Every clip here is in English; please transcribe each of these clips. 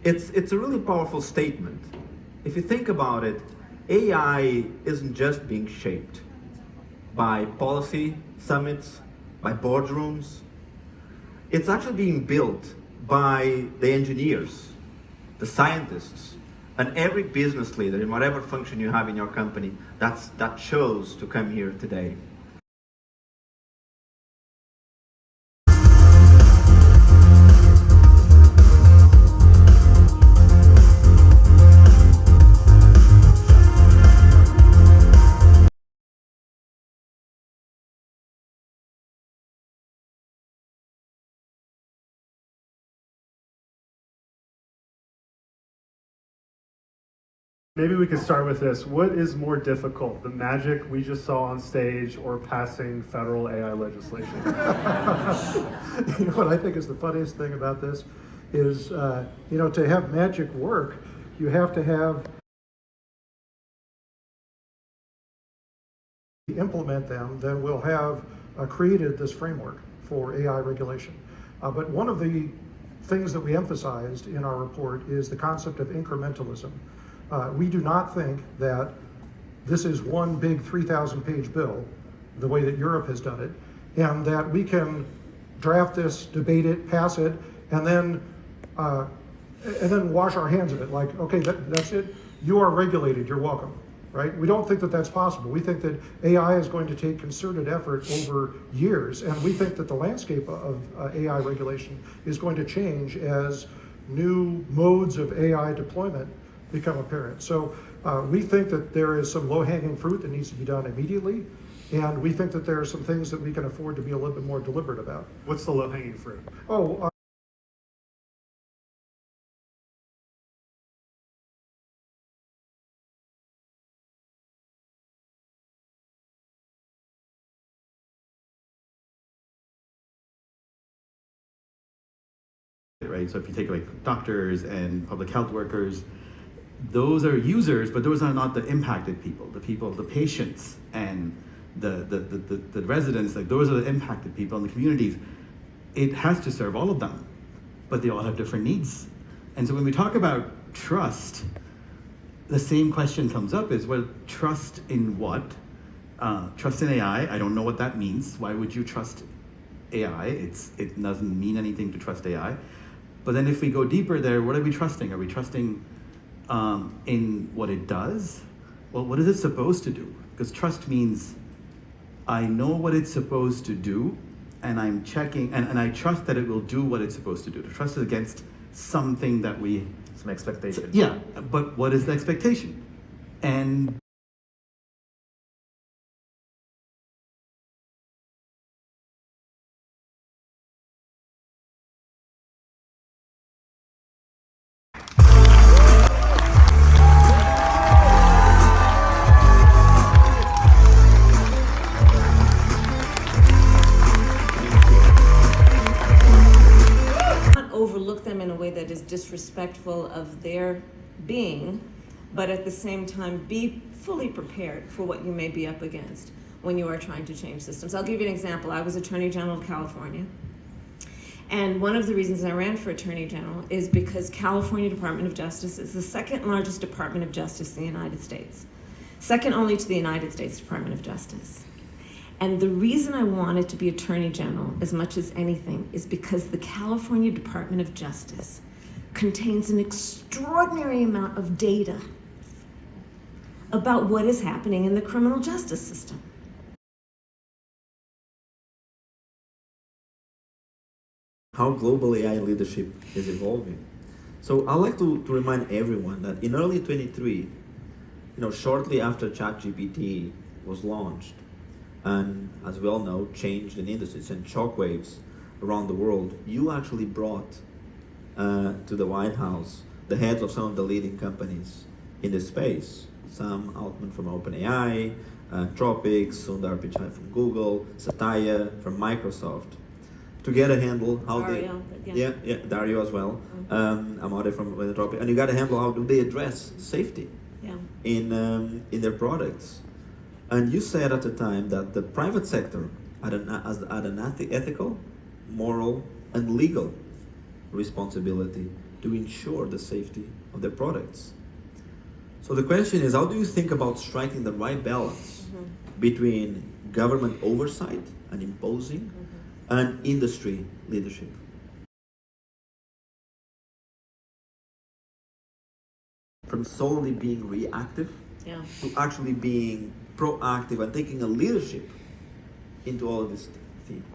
It's a really powerful statement. If you think about it, AI isn't just being shaped by policy summits, by boardrooms. It's actually being built by the engineers, the scientists, and every business leader in whatever function you have in your company that chose to come here today. Maybe we could start with this. What is more difficult, the magic we just saw on stage or passing federal AI legislation? You know what I think is the funniest thing about this is, to have magic work, you have to have implement them, then we'll have created this framework for AI regulation. But one of the things that we emphasized in our report is the concept of incrementalism. We do not think that this is one big 3,000-page bill, the way that Europe has done it, and that we can draft this, debate it, pass it, and then wash our hands of it. Like, okay, that's it. You are regulated. You're welcome. Right? We don't think that that's possible. We think that AI is going to take concerted effort over years, and we think that the landscape of AI regulation is going to change as new modes of AI deployment become apparent. So we think that there is some low-hanging fruit that needs to be done immediately, and we think that there are some things that we can afford to be a little bit more deliberate about. What's the low-hanging fruit? Right? So if you take like doctors and public health workers, those are users, but those are not the impacted people, the patients and the residents, like those are the impacted people in the communities. It has to serve all of them, but they all have different needs. And so when we talk about trust, the same question comes up is, well, trust in what? Trust in AI, I don't know what that means. Why would you trust AI? It doesn't mean anything to trust AI. But then if we go deeper there, what are we trusting? Are we trusting in what it does? Well, what is it supposed to do? Because trust means I know what it's supposed to do, and I'm checking, and I trust that it will do what it's supposed to do. To trust is against something that Some expectation. yeah, but what is the expectation? And overlook them in a way that is disrespectful of their being, but at the same time be fully prepared for what you may be up against when you are trying to change systems. I'll give you an example. I was Attorney General of California, and one of the reasons I ran for Attorney General is because California Department of Justice is the second largest Department of Justice in the United States, second only to the United States Department of Justice. And the reason I wanted to be Attorney General as much as anything is because the California Department of Justice contains an extraordinary amount of data about what is happening in the criminal justice system. How global AI leadership is evolving. So I'd like to remind everyone that in early 23, shortly after ChatGPT was launched, and as we all know, changed in industries and shockwaves around the world, you actually brought to the White House the heads of some of the leading companies in this space. Sam Altman from OpenAI, Anthropic, Sundar Pichai from Google, Satya from Microsoft, to get a handle how Dario, Dario as well, Amade from Anthropic, and you got a handle how do they address safety in their products. And you said at the time that the private sector had an ethical, moral, and legal responsibility to ensure the safety of their products. So the question is, how do you think about striking the right balance between government oversight and imposing and industry leadership? From solely being reactive to actually being proactive and taking a leadership into all of this theme.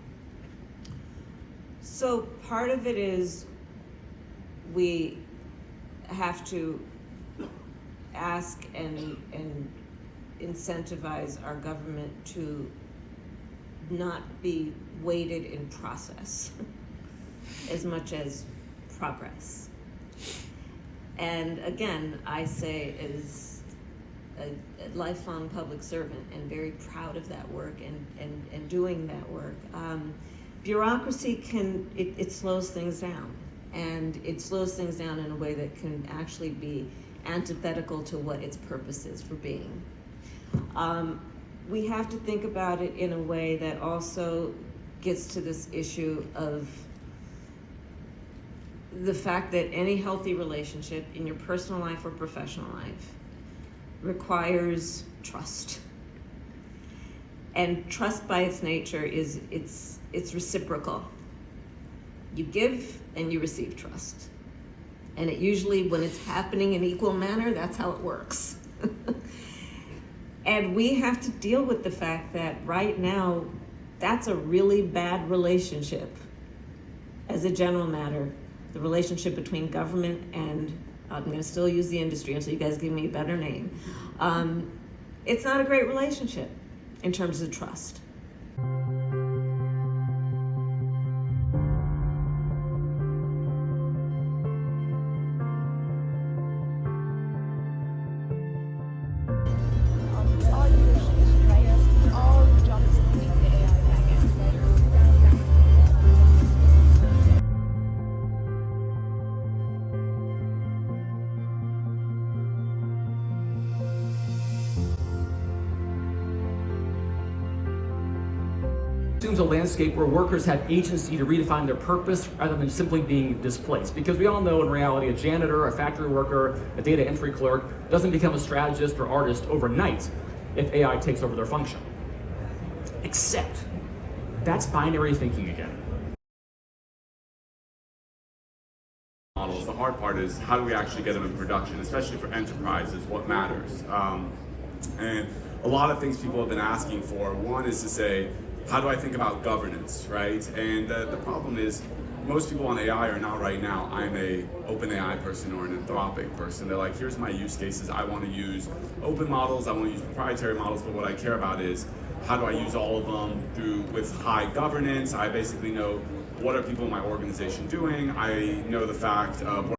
So part of it is we have to ask and incentivize our government to not be weighted in process as much as progress. And again, I say as a lifelong public servant and very proud of that work and doing that work, bureaucracy it slows things down, and it slows things down in a way that can actually be antithetical to what its purpose is for being. We have to think about it in a way that also gets to this issue of the fact that any healthy relationship in your personal life or professional life requires trust. And trust by its nature is it's reciprocal. You give and you receive trust. And it usually, when it's happening in equal manner, that's how it works. And we have to deal with the fact that right now, that's a really bad relationship. As a general matter, the relationship between government and, I'm gonna still use the industry until you guys give me a better name. It's not a great relationship in terms of trust. Assumes a landscape where workers have agency to redefine their purpose rather than simply being displaced. Because we all know in reality, a janitor, a factory worker, a data entry clerk doesn't become a strategist or artist overnight if AI takes over their function. Except, that's binary thinking again. Models. The hard part is how do we actually get them in production, especially for enterprises, what matters. And a lot of things people have been asking for. One is to say, how do I think about governance, right? And the problem is, most people on AI are not right now, I'm a open AI person or an Anthropic person. They're like, here's my use cases. I want to use open models, I want to use proprietary models, but what I care about is how do I use all of them with high governance. I basically know what are people in my organization doing. I know the fact of what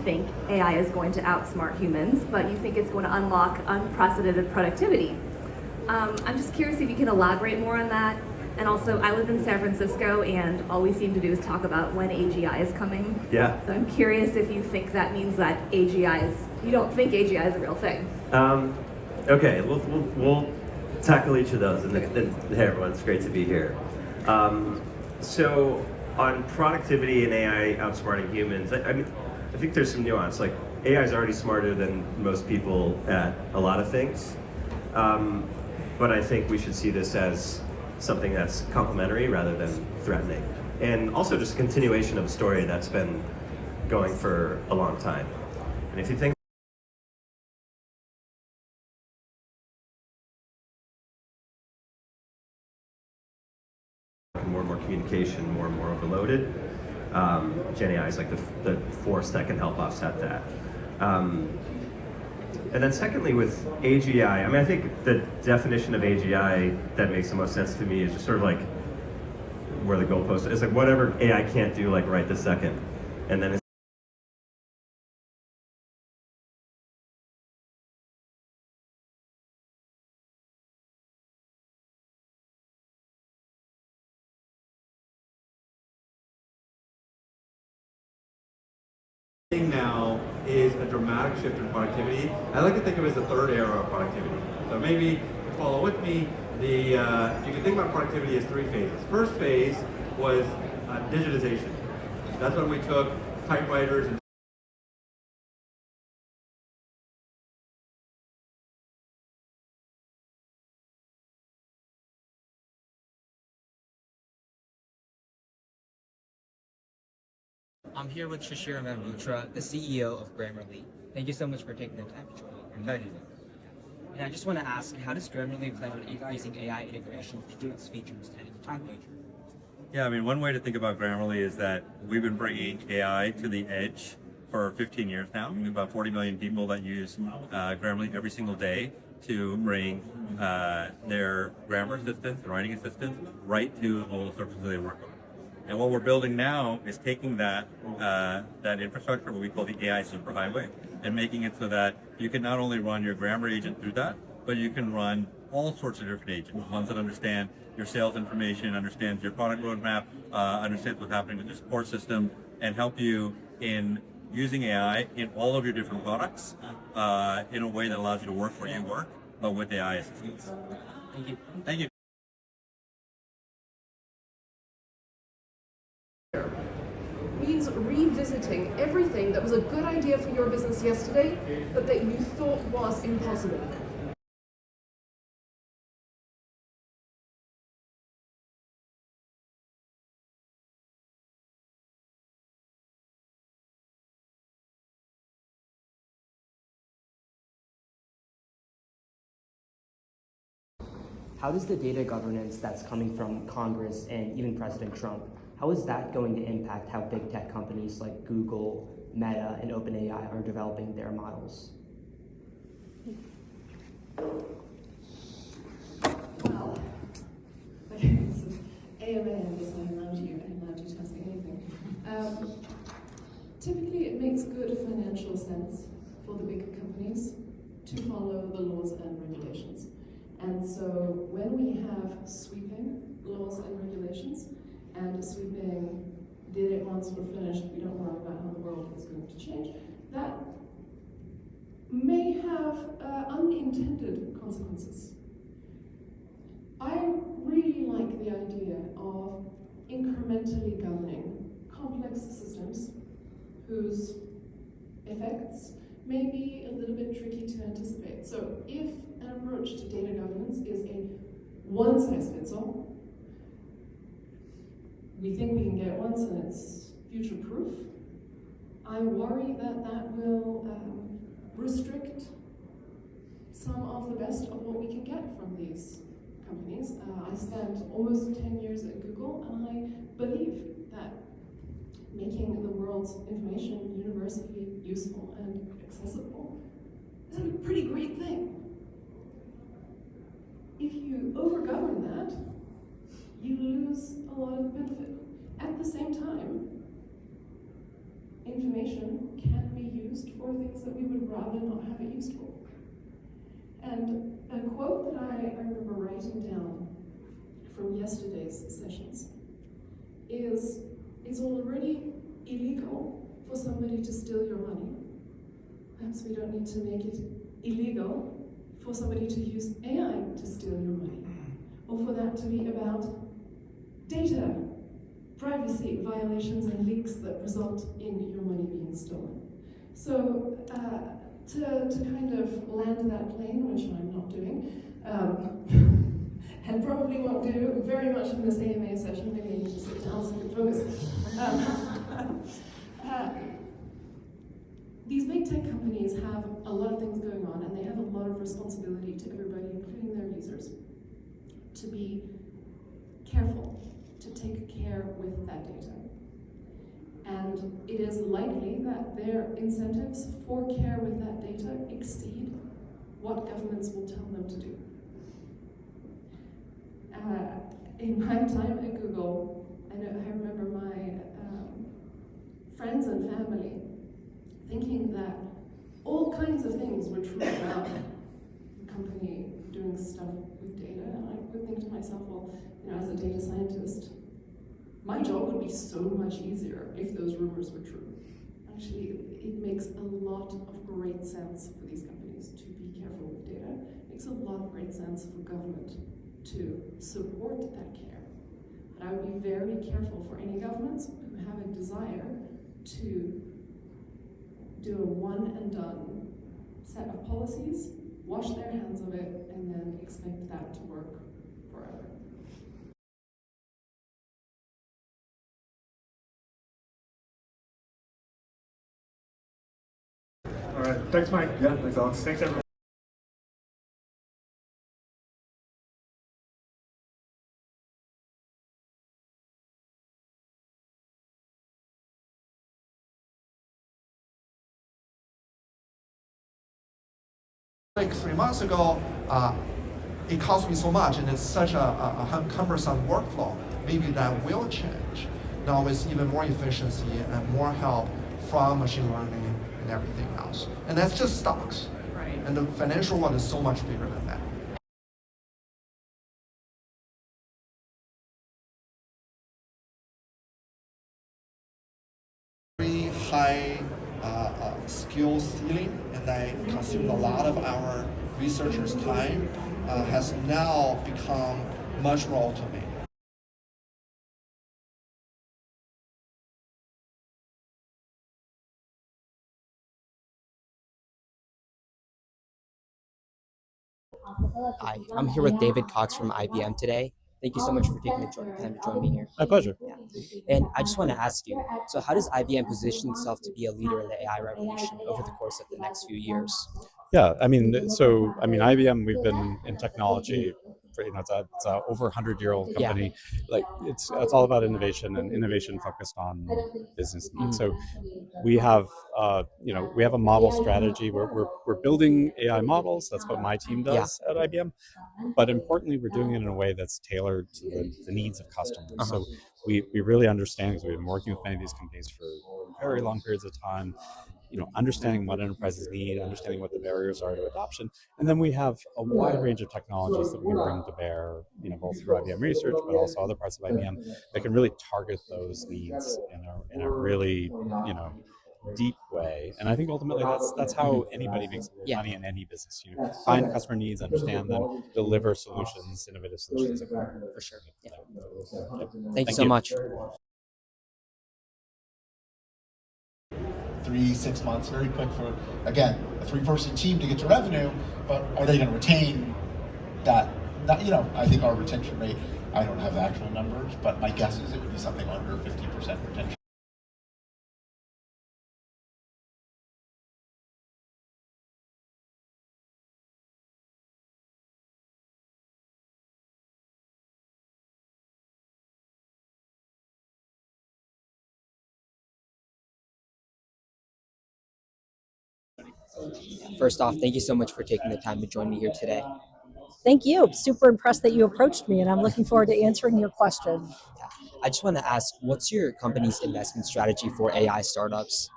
think AI is going to outsmart humans, but you think it's going to unlock unprecedented productivity. I'm just curious if you can elaborate more on that. And also, I live in San Francisco, and all we seem to do is talk about when AGI is coming. Yeah. So I'm curious if you think that means that you don't think AGI is a real thing. Okay, we'll tackle each of those. And hey, everyone, it's great to be here. So on productivity and AI outsmarting humans, I think there's some nuance. Like, AI is already smarter than most people at a lot of things. But I think we should see this as something that's complementary rather than threatening. And also just a continuation of a story that's been going for a long time. And if you think more and more communication, more and more overloaded, Gen AI is like the force that can help offset that. And then secondly, with AGI, I think the definition of AGI that makes the most sense to me is just sort of like where the goalpost is, like whatever AI can't do like right this second. And then Thing now is a dramatic shift in productivity. I like to think of it as the third era of productivity. So maybe follow with me. You can think about productivity as three phases. First phase was digitization. That's when we took typewriters and I'm here with Shashira Mahrutra, the CEO of Grammarly. Thank you so much for taking the time to join me. Thank you. And I just want to ask, how does Grammarly plan on increasing AI integration into its features and into the future? Yeah, I mean, one way to think about Grammarly is that we've been bringing AI to the edge for 15 years now. We have about 40 million people that use Grammarly every single day to bring their grammar assistants and writing assistants right to all the surfaces they work on. And what we're building now is taking that infrastructure, what we call the AI superhighway, and making it so that you can not only run your grammar agent through that, but you can run all sorts of different agents, ones that understand your sales information, understands your product roadmap, understands what's happening with your support system, and help you in using AI in all of your different products in a way that allows you to work where you work, but with AI assistance. Thank you. Thank you. Means revisiting everything that was a good idea for your business yesterday, but that you thought was impossible. How does the data governance that's coming from Congress and even President Trump, how is that going to impact how big tech companies like Google, Meta, and OpenAI are developing their models? Well, it's AMA and this I'm allowed you to ask me anything. Typically it makes good financial sense for the big companies to follow the laws and regulations. And so when we have sweeping laws and regulations, and sweeping, did it once, we're finished, we don't worry about how the world is going to change, that may have unintended consequences. I really like the idea of incrementally governing complex systems whose effects may be a little bit tricky to anticipate. So if an approach to data governance is a one-size-fits-all, we think we can get it once and it's future-proof, I worry that that will restrict some of the best of what we can get from these companies. I spent almost 10 years at Google, and I believe that making the world's information universally useful and accessible is a pretty great thing. If you overgovern that, you lose a lot of the benefit. At the same time, information can be used for things that we would rather not have it used for. And a quote that I remember writing down from yesterday's sessions is, it's already illegal for somebody to steal your money. Perhaps we don't need to make it illegal for somebody to use AI to steal your money, or for that to be about data, privacy violations and leaks that result in your money being stolen. So to kind of land that plane, which I'm not doing, and probably won't do very much in this AMA session, maybe I need to sit down so I can focus. These big tech companies have a lot of things going on, and they have a lot of responsibility to everybody, including their users, to be careful, to take care with that data. And it is likely that their incentives for care with that data exceed what governments will tell them to do. In my time at Google, I remember my friends and family thinking that all kinds of things were true about the company doing stuff with data. And I would think to myself, well, as a data scientist, my job would be so much easier if those rumors were true. actually, it makes a lot of great sense for these companies to be careful with data. It makes a lot of great sense for government to support that care. But I would be very careful for any governments who have a desire to do a one and done set of policies, wash their hands of it, and then expect that to work forever. All right. Thanks, Mike. Yeah, thanks, Alex. Thanks, everyone. Like 3 months ago, it cost me so much and it's such a cumbersome workflow. Maybe that will change now with even more efficiency and more help from machine learning and everything else. And that's just stocks. Right. And the financial one is so much bigger than that. Very high skill ceiling, and I consumed a lot of our researchers' time, has now become much more automated. Hi, I'm here with David Cox from IBM today. Thank you so much for taking the time to join me here. My pleasure. Yeah. And I just want to ask you, so how does IBM position itself to be a leader in the AI revolution over the course of the next few years? Yeah, IBM, we've been in technology for, it's a over 100-year-old company. Like it's all about innovation and innovation focused on business needs. So we have we have a model strategy. We're building AI models. That's what my team does at IBM. But importantly, we're doing it in a way that's tailored to the needs of customers. So we really understand, because we've been working with many of these companies for very long periods of time, understanding what enterprises need, understanding what the barriers are to adoption. And then we have a wide range of technologies that we can bring to bear, both through IBM Research, but also other parts of IBM that can really target those needs in a really, deep way. And I think ultimately that's how anybody makes money in any business. Find customer needs, understand them, deliver solutions, innovative solutions. For sure. Yeah. Thank you so much. 3-6 months, very quick for, again, a 3-person team to get to revenue, but are they going to retain that? I think our retention rate, I don't have the actual numbers, but my guess is it would be something under 50% retention. First off, thank you so much for taking the time to join me here today. Thank you. Super impressed that you approached me, and I'm looking forward to answering your question. I just want to ask, what's your company's investment strategy for AI startups?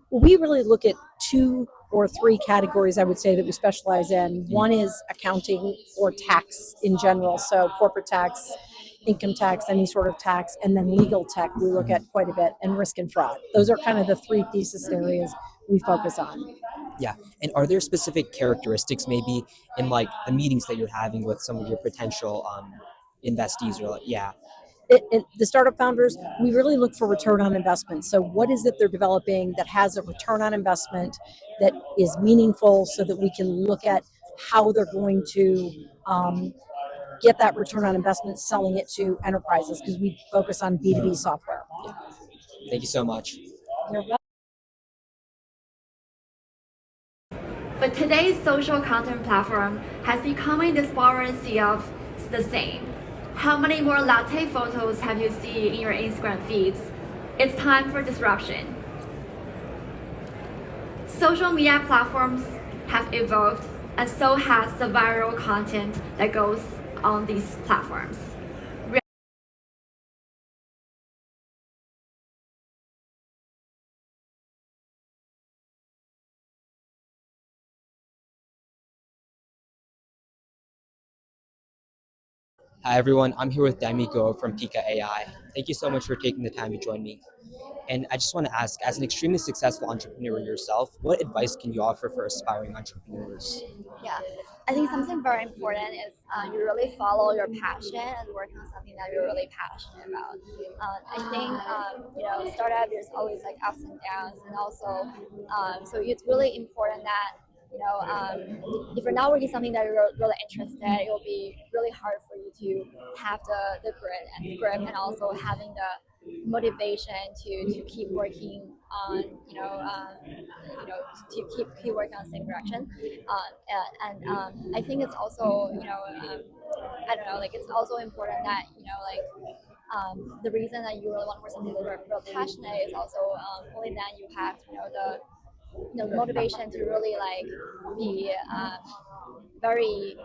Well, we really look at 2 or 3 categories, I would say, that we specialize in. One is accounting or tax in general, so corporate tax, income tax, any sort of tax, and then legal tech we look at quite a bit, and risk and fraud. Those are kind of the 3 thesis areas we focus on. Yeah, and are there specific characteristics maybe in like the meetings that you're having with some of your potential investees or The startup founders, we really look for return on investment. So what is it they're developing that has a return on investment that is meaningful, so that we can look at how they're going to get that return on investment selling it to enterprises, because we focus on B2B software. Yeah. Thank you so much. You're welcome. But today's social content platform has become a disparity of the same. How many more latte photos have you seen in your Instagram feeds? It's time for disruption. Social media platforms have evolved, and so has the viral content that goes on these platforms. Hi everyone, I'm here with Dami Go from Pika AI. Thank you so much for taking the time to join me. And I just want to ask, as an extremely successful entrepreneur yourself, what advice can you offer for aspiring entrepreneurs? Yeah, I think something very important is you really follow your passion and work on something that you're really passionate about. I think startup there's always like ups and downs, and also so it's really important that if you're not working something that you're really interested in, it will be really hard for you to have the grip and also having the motivation to keep working on to keep working on the same direction. I think it's also I don't know, like it's also important that the reason that you really want to work something that you're real passionate is also only then you have the motivation to really like be very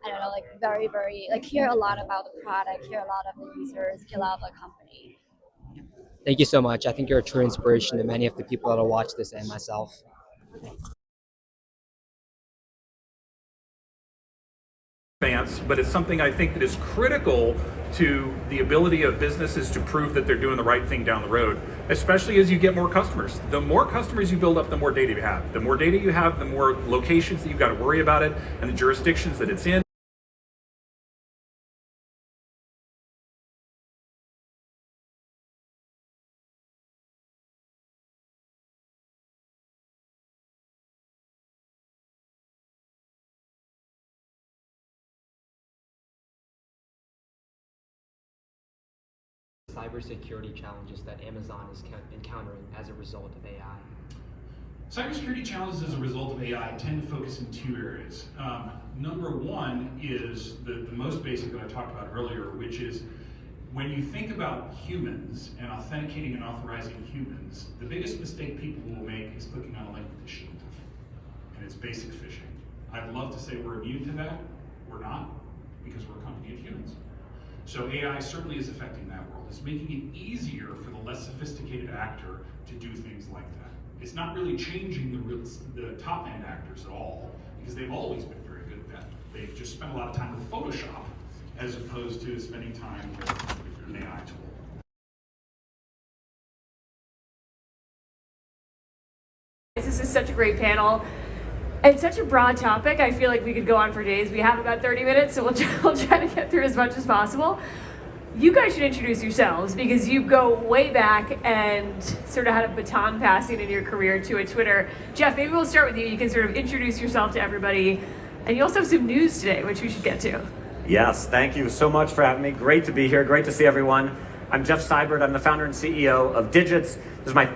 I don't know, like very like care a lot about the product, care a lot of the users, care a lot of the company. Thank you so much. I think you're a true inspiration to many of the people that will watch this and myself. But it's something I think that is critical to the ability of businesses to prove that they're doing the right thing down the road, especially as you get more customers. The more customers you build up, the more data you have. The more data you have, the more locations that you've got to worry about it and the jurisdictions that it's in. Cybersecurity challenges that Amazon is encountering as a result of AI? Cybersecurity challenges as a result of AI tend to focus in two areas. Number one is the most basic that I talked about earlier, which is when you think about humans and authenticating and authorizing humans, the biggest mistake people will make is clicking on a link that they shouldn't have. And it's basic phishing. I'd love to say we're immune to that. We're not, because we're a company of humans. So AI certainly is affecting that world. It's making it easier for the less sophisticated actor to do things like that. It's not really changing the top-end actors at all, because they've always been very good at that. They've just spent a lot of time with Photoshop as opposed to spending time with an AI tool. This is such a great panel. It's such a broad topic. I feel like we could go on for days. We have about 30 minutes, so we'll try to get through as much as possible. You guys should introduce yourselves because you go way back and sort of had a baton passing in your career to a Twitter. Jeff, maybe we'll start with you. You can sort of introduce yourself to everybody. And you also have some news today, which we should get to. Yes, thank you so much for having me. Great to be here. Great to see everyone. I'm Jeff Seibert. I'm the founder and CEO of Digits. This is my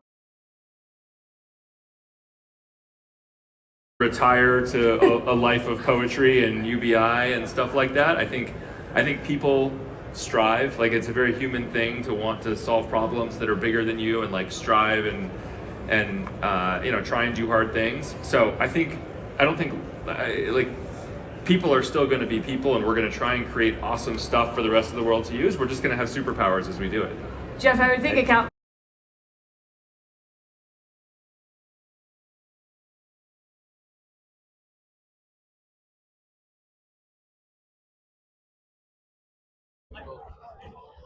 retire to a life of poetry and UBI and stuff like that. I think people strive, like it's a very human thing to want to solve problems that are bigger than you and like strive and try and do hard things. So I don't think people are still going to be people, and we're going to try and create awesome stuff for the rest of the world to use. We're just going to have superpowers as we do it. Jeff, I would think account.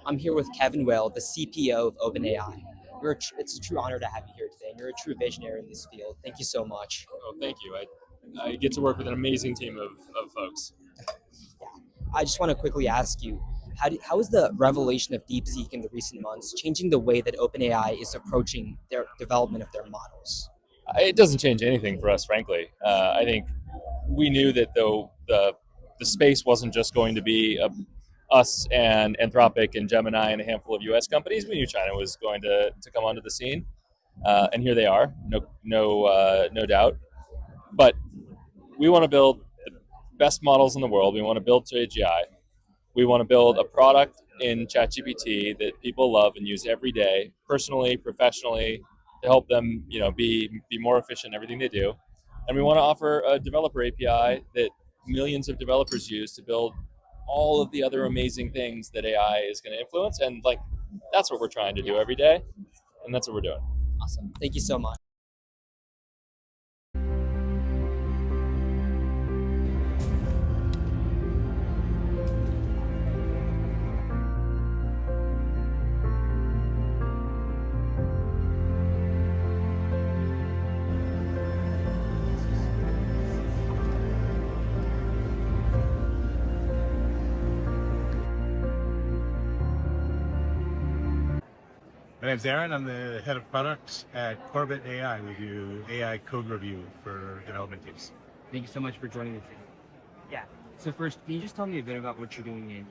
I'm here with Kevin Whale, the CPO of OpenAI. It's a true honor to have you here today, and you're a true visionary in this field. Thank you so much. Oh, thank you. I get to work with an amazing team of folks. I just want to quickly ask you, how is the revelation of DeepSeek in the recent months changing the way that OpenAI is approaching their development of their models? It doesn't change anything for us, frankly. I think we knew that though the space wasn't just going to be us and Anthropic and Gemini and a handful of U.S. companies. We knew China was going to come onto the scene, and here they are, no doubt. But we want to build the best models in the world. We want to build to AGI. We want to build a product in ChatGPT that people love and use every day, personally, professionally, to help them, be more efficient in everything they do. And we want to offer a developer API that millions of developers use to build all of the other amazing things that AI is going to influence. And that's what we're trying to do every day. And that's what we're doing. Awesome. Thank you so much. My name's Aaron. I'm the head of products at Corbett AI. We do AI code review for development teams. Thank you so much for joining us today. Yeah. So first, can you just tell me a bit about what you're doing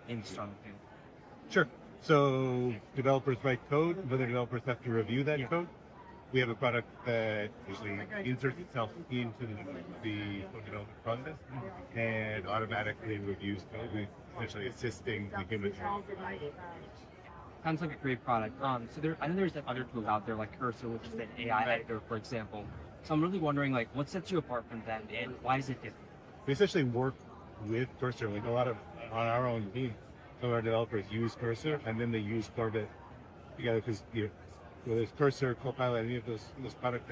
in startup field? Sure. So developers write code, but the developers have to review that code. We have a product that actually inserts itself into the code development process and automatically reviews code. We're essentially assisting the human. Sounds like a great product. So I know there's other tools out there like Cursor, which is an AI editor, for example. So I'm really wondering, like, what sets you apart from them, and why is it different? We essentially work with Cursor. Like a lot of on our own team, some of our developers use Cursor, and then they use Corbett together because whether it's Cursor, Copilot, any of those products,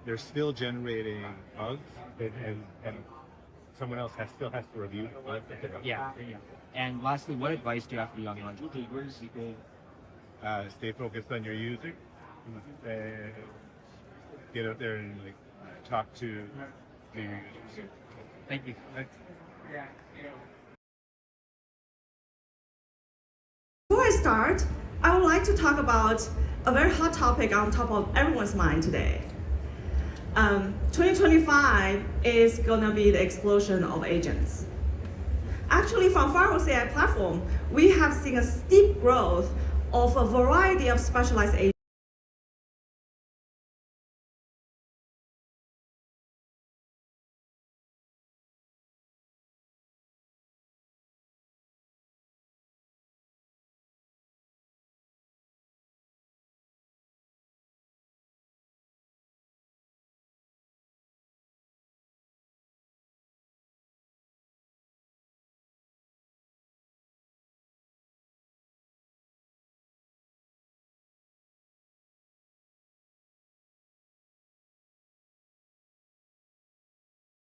they're still generating bugs, and someone else still has to review them. Yeah. And lastly, what advice do you have for young entrepreneurs? Stay focused on your user. Get out there and talk to the users. Thank you. Before I start, I would like to talk about a very hot topic on top of everyone's mind today. 2025 is gonna be the explosion of agents. Actually, from Firewall's AI platform, we have seen a steep growth of a variety of specialized agents.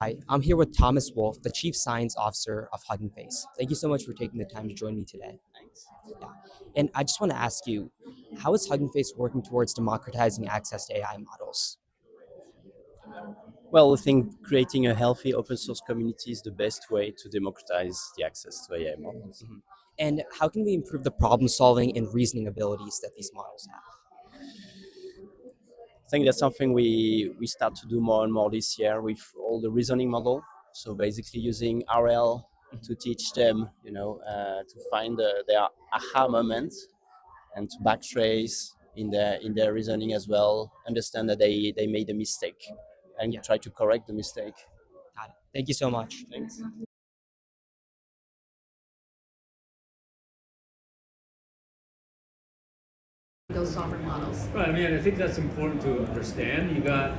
Hi, I'm here with Thomas Wolf, the Chief Science Officer of HumanX. Thank you so much for taking the time to join me today. Thanks. Yeah. And I just want to ask you, how is HumanX working towards democratizing access to AI models? Well, I think creating a healthy open source community is the best way to democratize the access to AI models. Mm-hmm. And how can we improve the problem solving and reasoning abilities that these models have? I think that's something we start to do more and more this year with all the reasoning model. So basically using RL to teach them, to find their aha moment and to backtrace in their reasoning as well, understand that they made a mistake and try to correct the mistake. Got it. Thank you so much. Thanks. Those sovereign models. Right. I mean, I think that's important to understand. You got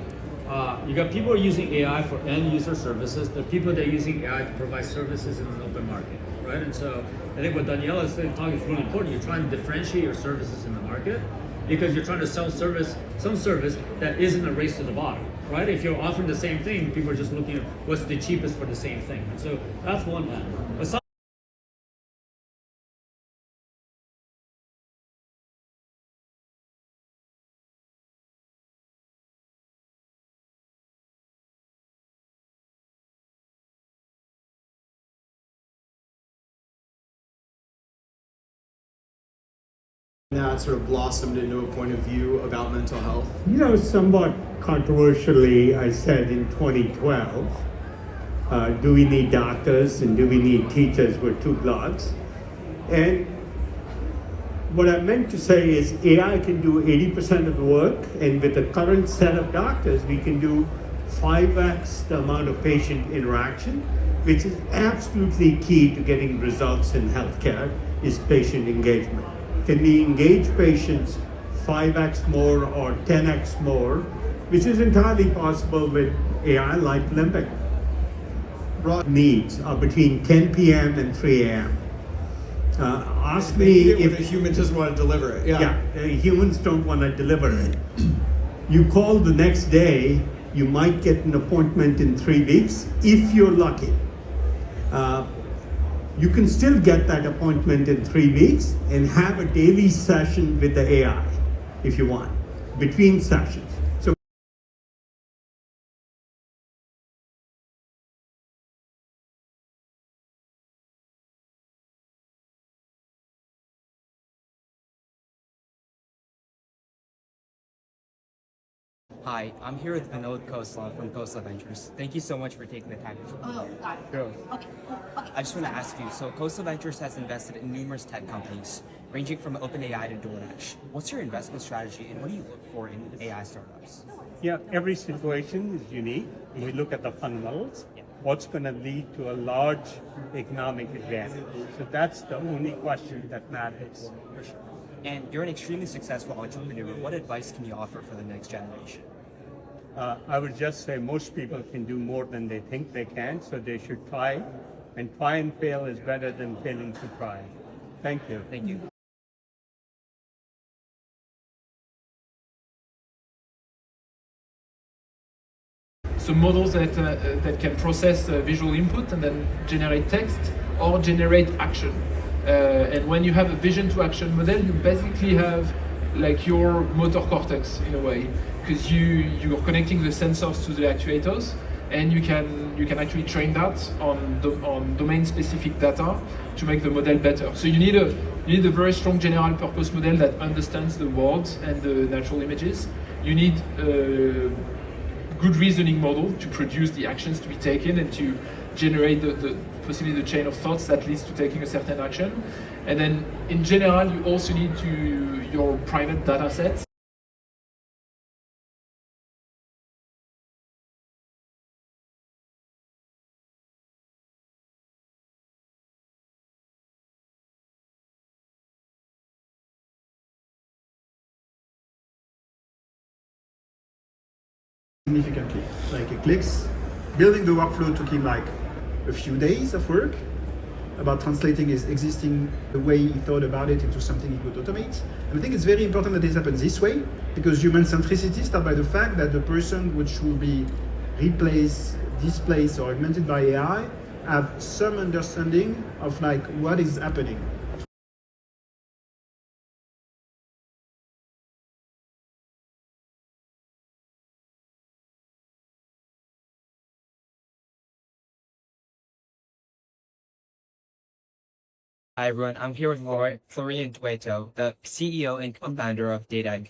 people are using AI for end user services. The people that are using AI to provide services in an open market, right? And so I think what Daniela is talking is really important. You're trying to differentiate your services in the market because you're trying to sell some service that isn't a race to the bottom, right? If you're offering the same thing, people are just looking at what's the cheapest for the same thing. And so that's one matter. That sort of blossomed into a point of view about mental health? Somewhat controversially, I said in 2012, do we need doctors and do we need teachers with two blogs? And what I meant to say is AI can do 80% of the work, and with the current set of doctors, we can do 5x the amount of patient interaction, which is absolutely key to getting results in healthcare, is patient engagement. Can we engage patients 5x more or 10x more, which is entirely possible with AI like Limbic. Needs are between 10 p.m. and 3 a.m. Ask me if a human doesn't want to deliver it. Yeah, humans don't want to deliver it. You call the next day, you might get an appointment in 3 weeks if you're lucky. You can still get that appointment in 3 weeks and have a daily session with the AI if you want, between sessions. Hi, I'm here with Vinod Khosla from Khosla Ventures. Thank you so much for taking the time. I just want to ask you, so Khosla Ventures has invested in numerous tech companies, ranging from OpenAI to DoorDash. What's your investment strategy and what do you look for in AI startups? Yeah, every situation is unique. We look at the fundamentals. What's going to lead to a large economic advantage? So that's the only question that matters. For sure. And you're an extremely successful entrepreneur. What advice can you offer for the next generation? I would just say most people can do more than they think they can, so they should try. And try and fail is better than failing to try. Thank you. Thank you. So models that can process visual input and then generate text or generate action. And when you have a vision to action model, you basically have like your motor cortex in a way, because you're connecting the sensors to the actuators, and you can actually train that on domain specific data to make the model better. So you need a very strong general purpose model that understands the words and the natural images. You need good reasoning model to produce the actions to be taken and to generate possibly the chain of thoughts that leads to taking a certain action. And then in general, you also need your private data sets. Significantly, like it clicks, building the workflow took him like a few days of work about translating his existing, the way he thought about it into something he could automate. And I think it's very important that this happens this way, because human centricity starts by the fact that the person which will be replaced, displaced, or augmented by AI have some understanding of like what is happening. Hi everyone, I'm here with Florian Dueto, the CEO and co-founder of DataIQ.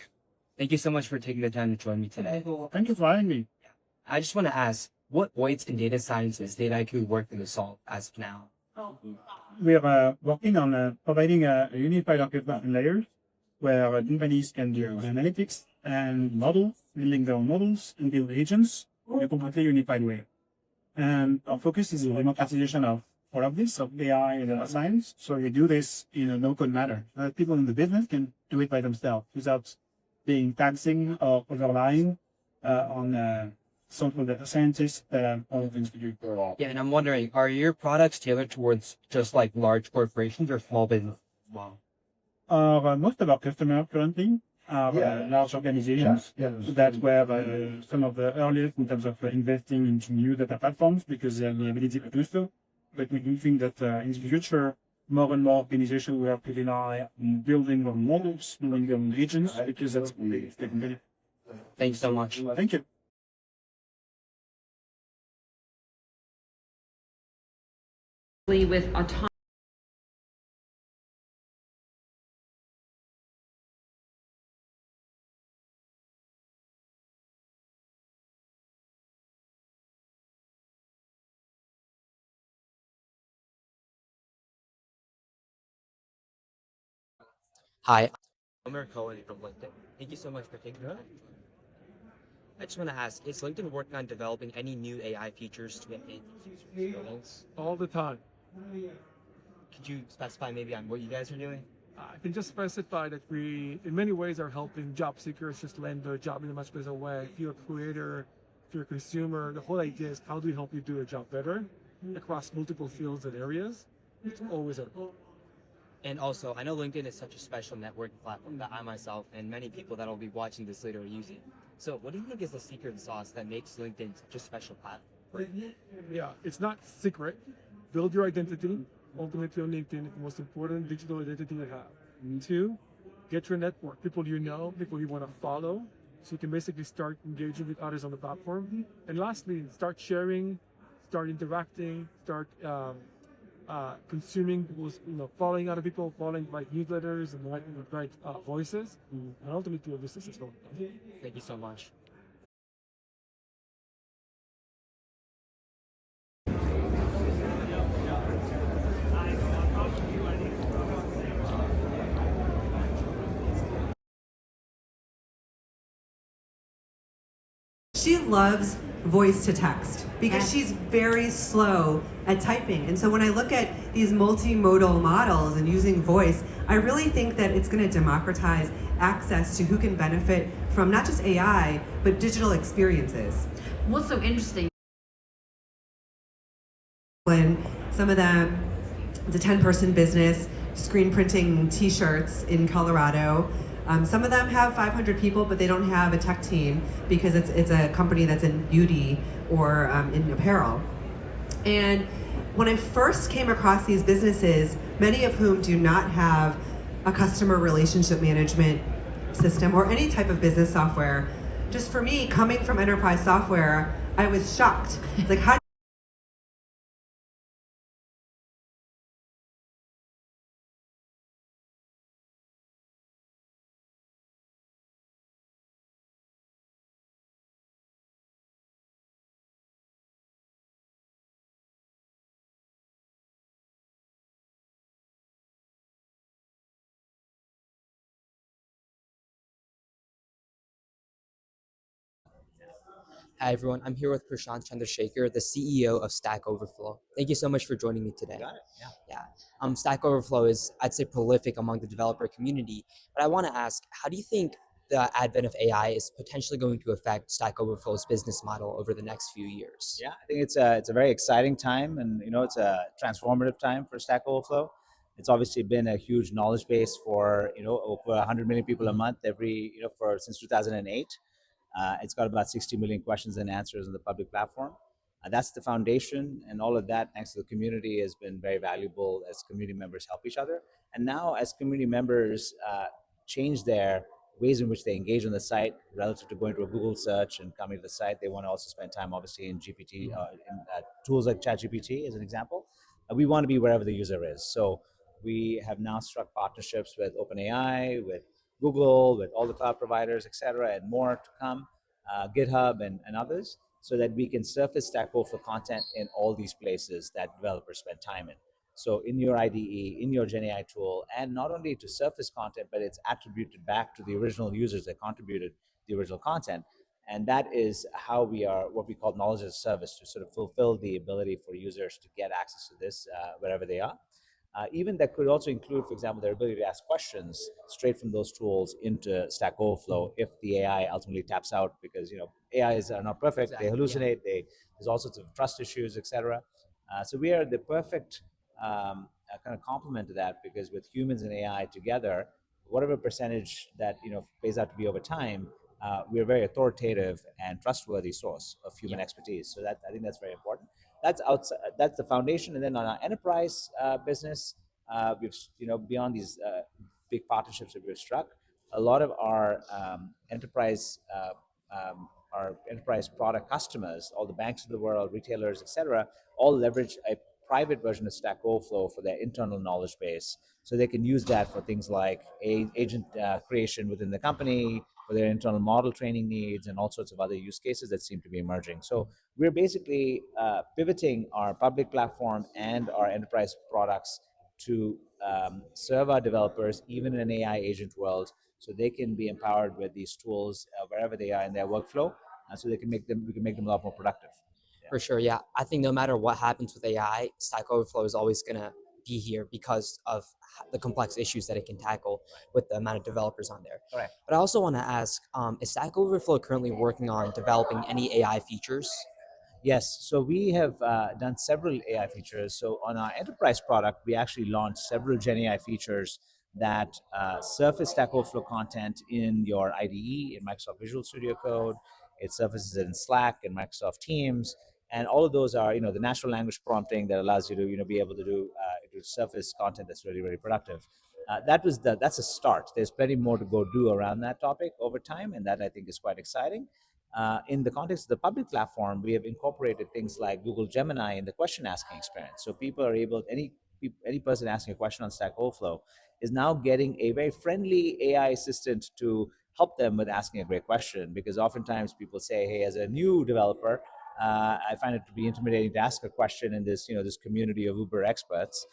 Thank you so much for taking the time to join me today. Thank you for having me. I just want to ask, what voids in data science is DataIQ working to solve as of now? We are working on providing a unified orchestration layers where companies can do analytics and models, building their own models and build agents in a completely unified way. And our focus is the democratization of all of this, of AI and data science. So we do this in a no-code manner. People in the business can do it by themselves without being taxing or relying on central data scientists or institute. Yeah, and I'm wondering, are your products tailored towards just like large corporations or small business? Wow. Most of our customers currently are large organizations that were some of the earliest in terms of investing into new data platforms because they have the ability to do so. But we do think that in the future, more and more organizations will have to rely on building their models, building their own agents, because that's what they can get. Thank you so much. Thank you. With autonomy. Hi, I'm Eric Cohen from LinkedIn. Thank you so much for taking the time. I just want to ask, is LinkedIn working on developing any new AI features to enhance user experience? All the time. Could you specify maybe on what you guys are doing? I can just specify that we, in many ways, are helping job seekers just land their job in a much better way. If you're a creator, if you're a consumer, the whole idea is how do we help you do your job better across multiple fields and areas? It's always a And also, I know LinkedIn is such a special networking platform that I myself and many people that will be watching this later are using. So what do you think is the secret sauce that makes LinkedIn such a special platform? Yeah, it's not secret. Build your identity. Ultimately on LinkedIn, it's the most important digital identity you have. 2, get your network, people you know, people you want to follow, so you can basically start engaging with others on the platform. And lastly, start sharing, start interacting, start consuming, following other people, following like newsletters and right voices, and ultimately your business is going. Thank you so much. she loves voice to text because she's very slow at typing. And so when I look at these multimodal models and using voice, I really think that it's going to democratize access to who can benefit from not just AI, but digital experiences. What's so interesting? When some of them, it's a 10-person business, screen printing t-shirts in Colorado. Some of them have 500 people, but they don't have a tech team because it's a company that's in beauty or in apparel. And when I first came across these businesses, many of whom do not have a customer relationship management system or any type of business software, just for me, coming from enterprise software, I was shocked. It's like, how Hi everyone, I'm here with Prashant Chandrasekhar, the CEO of Stack Overflow. Thank you so much for joining me today. Got it. Yeah. Stack Overflow is, I'd say, prolific among the developer community, but I want to ask, how do you think the advent of AI is potentially going to affect Stack Overflow's business model over the next few years? Yeah, I think it's a very exciting time, and it's a transformative time for Stack Overflow. It's obviously been a huge knowledge base for over 100 million people a month for since 2008. It's got about 60 million questions and answers on the public platform. That's the foundation, and all of that, thanks to the community, has been very valuable as community members help each other. And now, as community members change their ways in which they engage on the site relative to going to a Google search and coming to the site, they want to also spend time, obviously, in GPT, in tools like ChatGPT, as an example. We want to be wherever the user is. So we have now struck partnerships with OpenAI, with Google, with all the cloud providers, et cetera, and more to come, GitHub and others, so that we can surface Stack Overflow content in all these places that developers spend time in. So in your IDE, in your GenAI tool, and not only to surface content, but it's attributed back to the original users that contributed the original content. And that is how we are, what we call knowledge as a service, to sort of fulfill the ability for users to get access to this wherever they are. Even that could also include, for example, their ability to ask questions straight from those tools into Stack Overflow if the AI ultimately taps out, because AIs are not perfect, they hallucinate, there's all sorts of trust issues, etc. So we are the perfect kind of complement to that, because with humans and AI together, whatever percentage that pays out to be over time, we're a very authoritative and trustworthy source of human expertise. So that, I think that's very important. That's outside, that's the foundation. And then on our enterprise business, we've beyond these big partnerships that we've struck, a lot of our enterprise product customers, all the banks of the world, retailers, etc., all leverage a private version of Stack Overflow for their internal knowledge base, so they can use that for things like agent creation within the company, for their internal model training needs, and all sorts of other use cases that seem to be emerging. So we're basically pivoting our public platform and our enterprise products to serve our developers, even in an AI agent world, so they can be empowered with these tools wherever they are in their workflow, so we can make them a lot more productive. For sure, yeah. I think no matter what happens with AI, Stack Overflow is always going to be here because of the complex issues that it can tackle with the amount of developers on there. Correct. But I also want to ask, is Stack Overflow currently working on developing any AI features? Yes, so we have done several AI features. So on our enterprise product, we actually launched several GenAI features that surface Stack Overflow content in your IDE, in Microsoft Visual Studio Code. It surfaces it in Slack and Microsoft Teams. And all of those are, the natural language prompting that allows you to, be able to do to surface content that's really, really productive. That's a start. There's plenty more to go do around that topic over time, and that I think is quite exciting. In the context of the public platform, we have incorporated things like Google Gemini in the question asking experience. So people are able, any person asking a question on Stack Overflow is now getting a very friendly AI assistant to help them with asking a great question, because oftentimes people say, hey, as a new developer, I find it to be intimidating to ask a question in this, this community of Uber experts.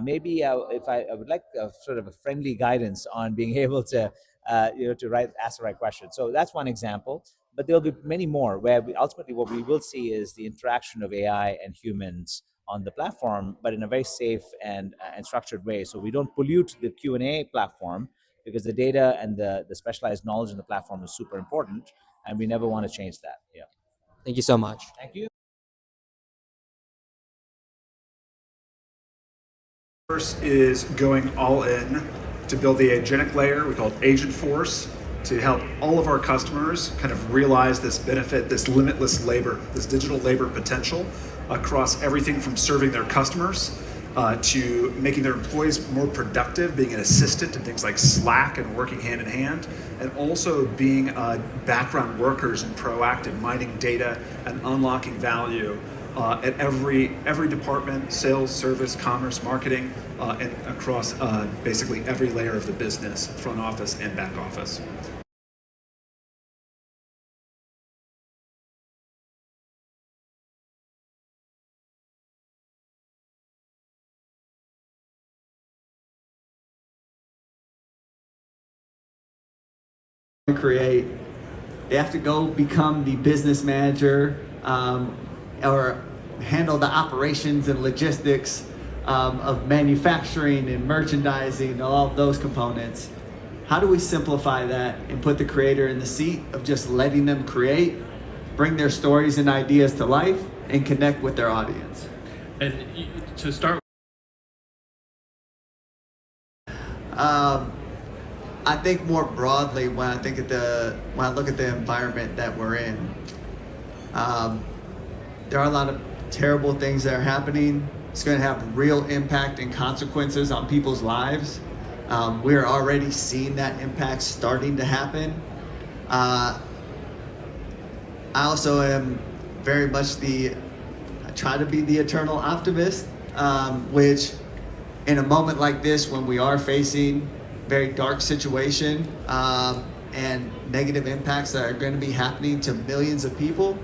Maybe if I would like sort of a friendly guidance on being able to, ask the right question. So that's one example. but there'll be many more where ultimately what we will see is the interaction of AI and humans on the platform, but in a very safe and structured way. So we don't pollute the Q&A platform, because the data and the specialized knowledge in the platform is super important, and we never want to change that. Yeah. Thank you so much. Thank you. First is going all in to build the agentic layer we call Agent Force, to help all of our customers kind of realize this benefit, this limitless labor, this digital labor potential across everything from serving their customers to making their employees more productive, being an assistant to things like Slack and working hand in hand, and also being background workers and proactive, mining data and unlocking value at every department, sales, service, commerce, marketing, and across basically every layer of the business, front office and back office. Create, they have to go become the business manager or handle the operations and logistics of manufacturing and merchandising and all of those components. How do we simplify that and put the creator in the seat of just letting them create, bring their stories and ideas to life, and connect with their audience? And to start, I think more broadly, when I look at the environment that we're in, there are a lot of terrible things that are happening. It's going to have real impact and consequences on people's lives. We're already seeing that impact starting to happen. I also am very much I try to be the eternal optimist, which in a moment like this, when we are facing very dark situation and negative impacts that are going to be happening to millions of people,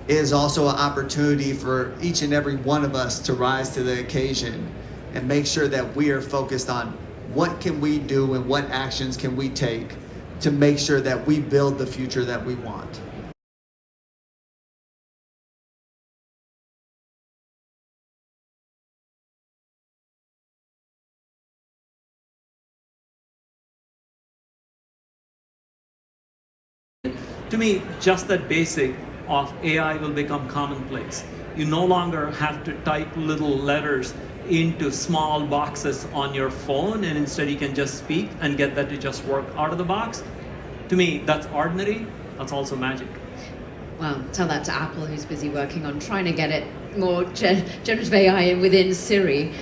is also an opportunity for each and every one of us to rise to the occasion and make sure that we are focused on what can we do and what actions can we take to make sure that we build the future that we want. To me, just that basic of AI will become commonplace. You no longer have to type little letters into small boxes on your phone, and instead you can just speak and get that to just work out of the box. To me, that's ordinary. That's also magic. Well, tell that to Apple, who's busy working on trying to get it more generative AI within Siri.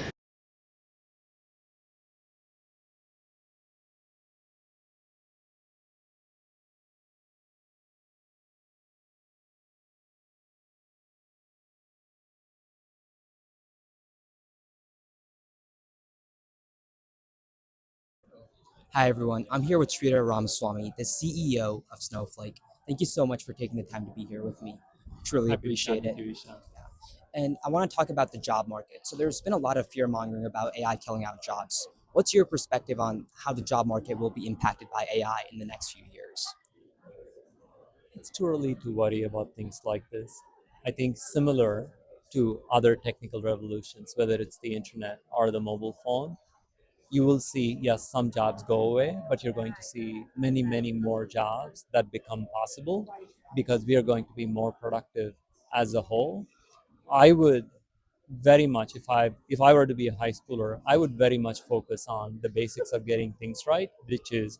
Hi, everyone. I'm here with Sridhar Ramaswamy, the CEO of Snowflake. Thank you so much for taking the time to be here with me. Truly appreciate it. And I want to talk about the job market. So there's been a lot of fear mongering about AI killing out jobs. What's your perspective on how the job market will be impacted by AI in the next few years? It's too early to worry about things like this. I think similar to other technical revolutions, whether it's the internet or the mobile phone, you will see, yes, some jobs go away, but you're going to see many, many more jobs that become possible because we are going to be more productive as a whole. I would very much, if I were to be a high schooler, I would very much focus on the basics of getting things right, which is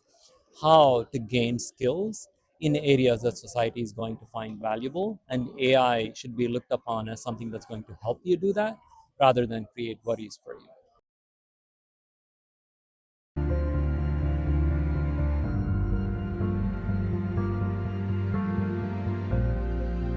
how to gain skills in areas that society is going to find valuable, and AI should be looked upon as something that's going to help you do that rather than create worries for you.